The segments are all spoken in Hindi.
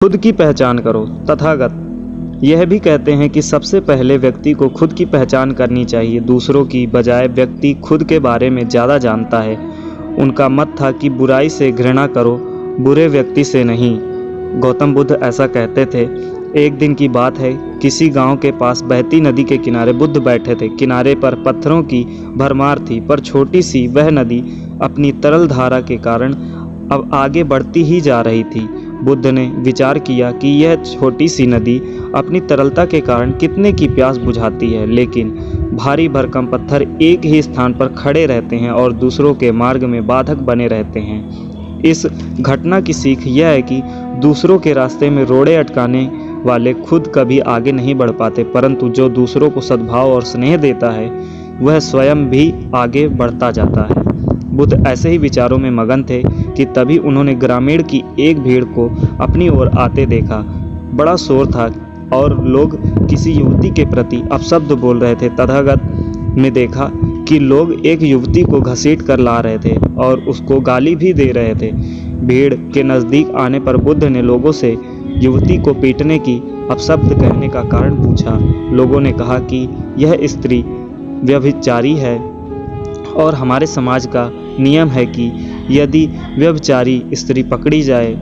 खुद की पहचान करो। तथागत यह भी कहते हैं कि सबसे पहले व्यक्ति को खुद की पहचान करनी चाहिए। दूसरों की बजाय व्यक्ति खुद के बारे में ज़्यादा जानता है। उनका मत था कि बुराई से घृणा करो, बुरे व्यक्ति से नहीं। गौतम बुद्ध ऐसा कहते थे। एक दिन की बात है, किसी गांव के पास बहती नदी के किनारे बुद्ध बैठे थे। किनारे पर पत्थरों की भरमार थी, पर छोटी सी वह नदी अपनी तरल धारा के कारण अब आगे बढ़ती ही जा रही थी। बुद्ध ने विचार किया कि यह छोटी सी नदी अपनी तरलता के कारण कितने की प्यास बुझाती है, लेकिन भारी भरकम पत्थर एक ही स्थान पर खड़े रहते हैं और दूसरों के मार्ग में बाधक बने रहते हैं। इस घटना की सीख यह है कि दूसरों के रास्ते में रोड़े अटकाने वाले खुद कभी आगे नहीं बढ़ पाते, परंतु जो दूसरों को सद्भाव और स्नेह देता है वह स्वयं भी आगे बढ़ता जाता है। बुद्ध ऐसे ही विचारों में मगन थे कि तभी उन्होंने ग्रामीण की एक भीड़ को अपनी ओर आते देखा। बड़ा शोर था और लोग किसी युवती के प्रति अपशब्द बोल रहे थे। तथागत ने देखा कि लोग एक युवती को घसीट कर ला रहे थे और उसको गाली भी दे रहे थे। भीड़ के नज़दीक आने पर बुद्ध ने लोगों से युवती को पीटने की अपशब्द कहने का कारण पूछा। लोगों ने कहा कि यह स्त्री व्यभिचारी है और हमारे समाज का नियम है कि यदि व्यभिचारी स्त्री पकड़ी जाए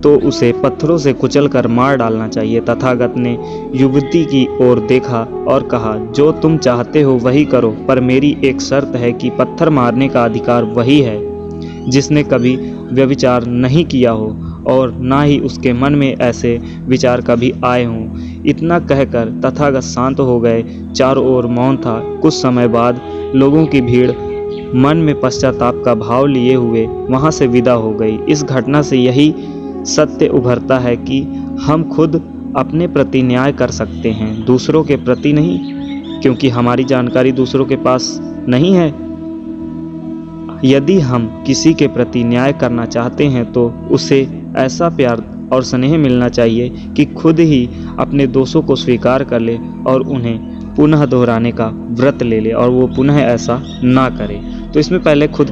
तो उसे पत्थरों से कुचलकर मार डालना चाहिए। तथागत ने युवती की ओर देखा और कहा, जो तुम चाहते हो वही करो, पर मेरी एक शर्त है कि पत्थर मारने का अधिकार वही है जिसने कभी व्यभिचार नहीं किया हो और ना ही उसके मन में ऐसे विचार कभी आए हों। इतना कहकर तथागत शांत हो गए। चारों ओर मौन था। कुछ समय बाद लोगों की भीड़ मन में पश्चाताप का भाव लिए हुए वहां से विदा हो गई। इस घटना से यही सत्य उभरता है कि हम खुद अपने प्रति न्याय कर सकते हैं, दूसरों के प्रति नहीं, क्योंकि हमारी जानकारी दूसरों के पास नहीं है। यदि हम किसी के प्रति न्याय करना चाहते हैं तो उसे ऐसा प्यार और स्नेह मिलना चाहिए कि खुद ही अपने दोषों को स्वीकार कर ले और उन्हें पुनः दोहराने का व्रत ले ले और वो पुनः ऐसा ना करे। तो इसमें पहले खुद